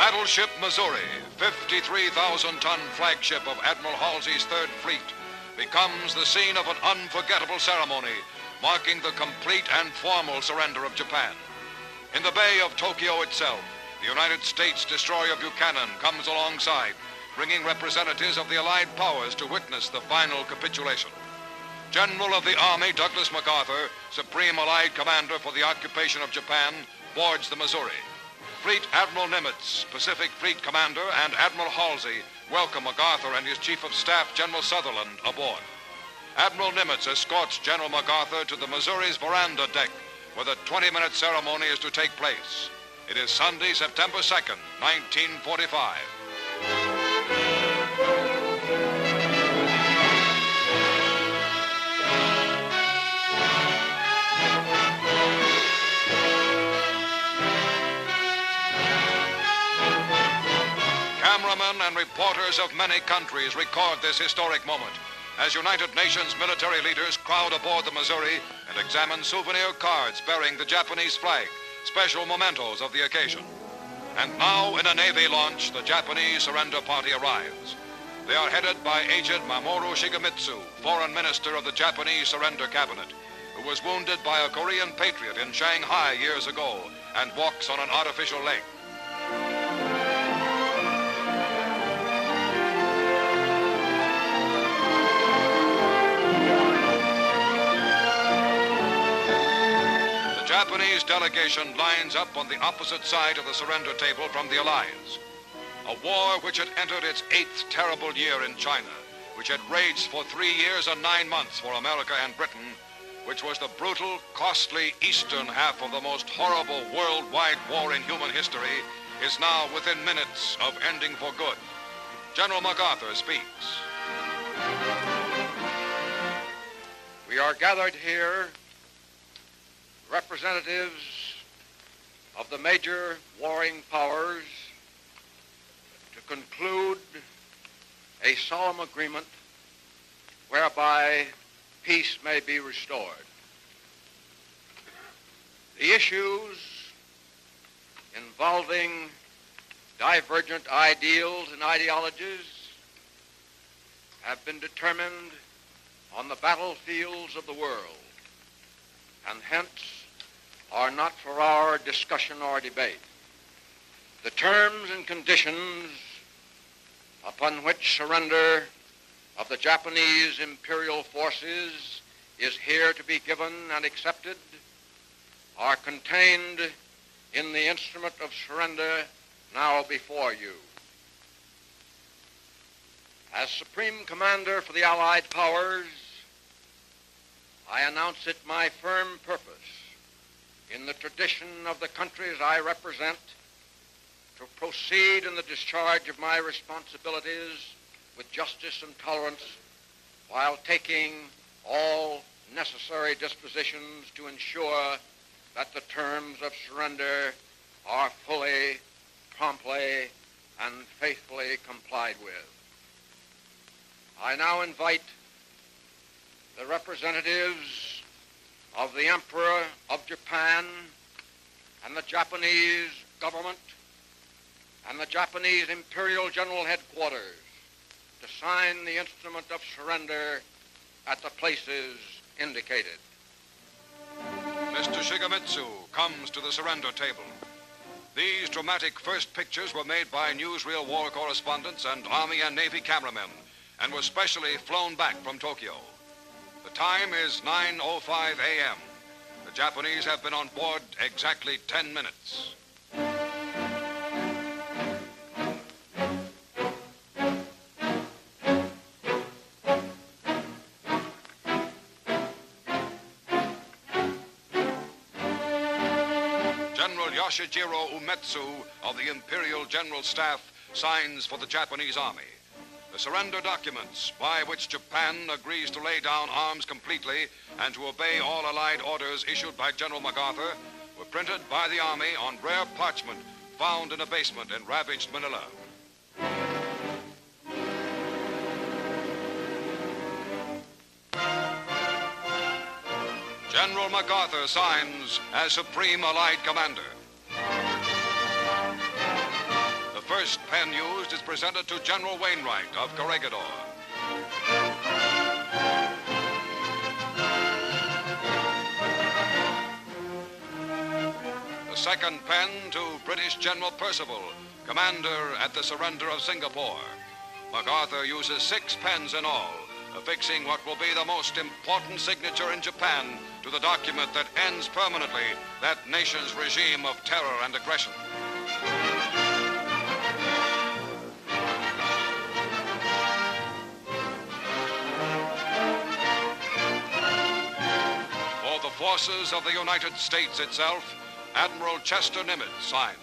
Battleship Missouri, 53,000-ton flagship of Admiral Halsey's Third Fleet, becomes the scene of an unforgettable ceremony marking the complete and formal surrender of Japan. In the Bay of Tokyo itself, the United States destroyer Buchanan comes alongside, bringing representatives of the Allied powers to witness the final capitulation. General of the Army Douglas MacArthur, Supreme Allied Commander for the occupation of Japan, boards the Missouri. Fleet Admiral Nimitz, Pacific Fleet Commander, and Admiral Halsey welcome MacArthur and his Chief of Staff, General Sutherland, aboard. Admiral Nimitz escorts General MacArthur to the Missouri's veranda deck, where the 20-minute ceremony is to take place. It is Sunday, September 2nd, 1945. Cameramen and reporters of many countries record this historic moment as United Nations military leaders crowd aboard the Missouri and examine souvenir cards bearing the Japanese flag, special mementos of the occasion. And now, in a Navy launch, the Japanese surrender party arrives. They are headed by Agent Mamoru Shigemitsu, Foreign Minister of the Japanese Surrender Cabinet, who was wounded by a Korean patriot in Shanghai years ago and walks on an artificial leg. The Japanese delegation lines up on the opposite side of the surrender table from the Allies. A war which had entered its 8th terrible year in China, which had raged for 3 years and 9 months for America and Britain, which was the brutal, costly eastern half of the most horrible worldwide war in human history, is now within minutes of ending for good. General MacArthur speaks. We are gathered here, representatives of the major warring powers, to conclude a solemn agreement whereby peace may be restored. The issues involving divergent ideals and ideologies have been determined on the battlefields of the world, and hence are not for our discussion or debate. The terms and conditions upon which surrender of the Japanese imperial forces is here to be given and accepted are contained in the instrument of surrender now before you. As Supreme Commander for the Allied Powers, I announce it my firm purpose, in the tradition of the countries I represent, to proceed in the discharge of my responsibilities with justice and tolerance, while taking all necessary dispositions to ensure that the terms of surrender are fully, promptly, and faithfully complied with. I now invite the representatives of the Emperor of Japan and the Japanese government and the Japanese Imperial General Headquarters to sign the instrument of surrender at the places indicated. Mr. Shigemitsu comes to the surrender table. These dramatic first pictures were made by newsreel war correspondents and Army and Navy cameramen and were specially flown back from Tokyo. The time is 9:05 a.m. The Japanese have been on board exactly 10 minutes. General Yoshijiro Umetsu of the Imperial General Staff signs for the Japanese Army. The surrender documents by which Japan agrees to lay down arms completely and to obey all Allied orders issued by General MacArthur were printed by the Army on rare parchment found in a basement in ravaged Manila. General MacArthur signs as Supreme Allied Commander. The first pen used is presented to General Wainwright of Corregidor. The second pen to British General Percival, commander at the surrender of Singapore. MacArthur uses 6 pens in all, affixing what will be the most important signature in Japan to the document that ends permanently that nation's regime of terror and aggression. For the forces of the United States itself, Admiral Chester Nimitz signs.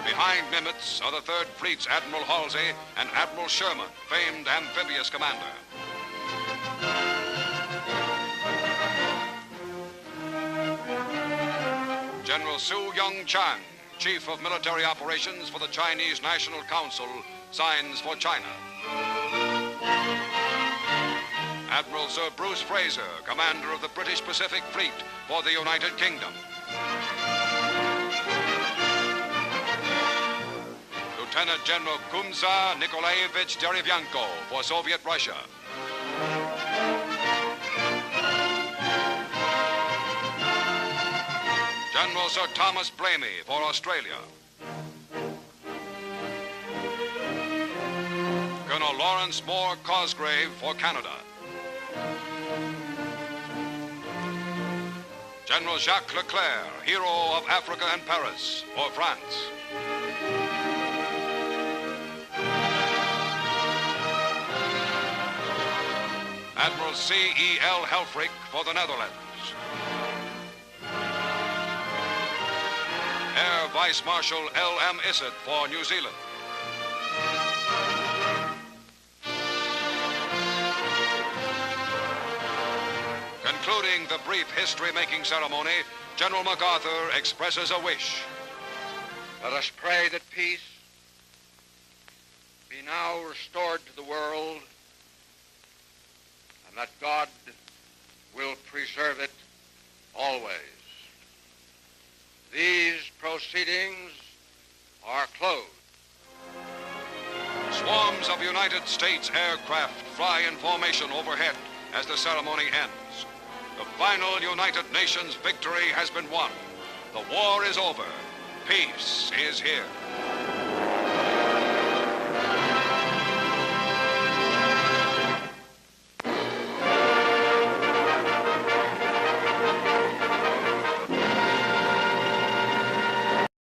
Behind Nimitz are the Third Fleet's Admiral Halsey and Admiral Sherman, famed amphibious commander. General Su Young Chang, Chief of Military Operations for the Chinese National Council, signs for China. Admiral Sir Bruce Fraser, commander of the British Pacific Fleet for the United Kingdom. Lieutenant General Kumza Nikolaevich Derevyanko for Soviet Russia. General Sir Thomas Blamey for Australia. Colonel Lawrence Moore Cosgrave for Canada. General Jacques Leclerc, hero of Africa and Paris, for France. Admiral C.E.L. Helfrich for the Netherlands. Air Vice Marshal L.M. Issett for New Zealand. Concluding the brief history-making ceremony, General MacArthur expresses a wish. Let us pray that peace be now restored to the world and that God will preserve it always. These proceedings are closed. Swarms of United States aircraft fly in formation overhead as the ceremony ends. The final United Nations victory has been won. The war is over. Peace is here.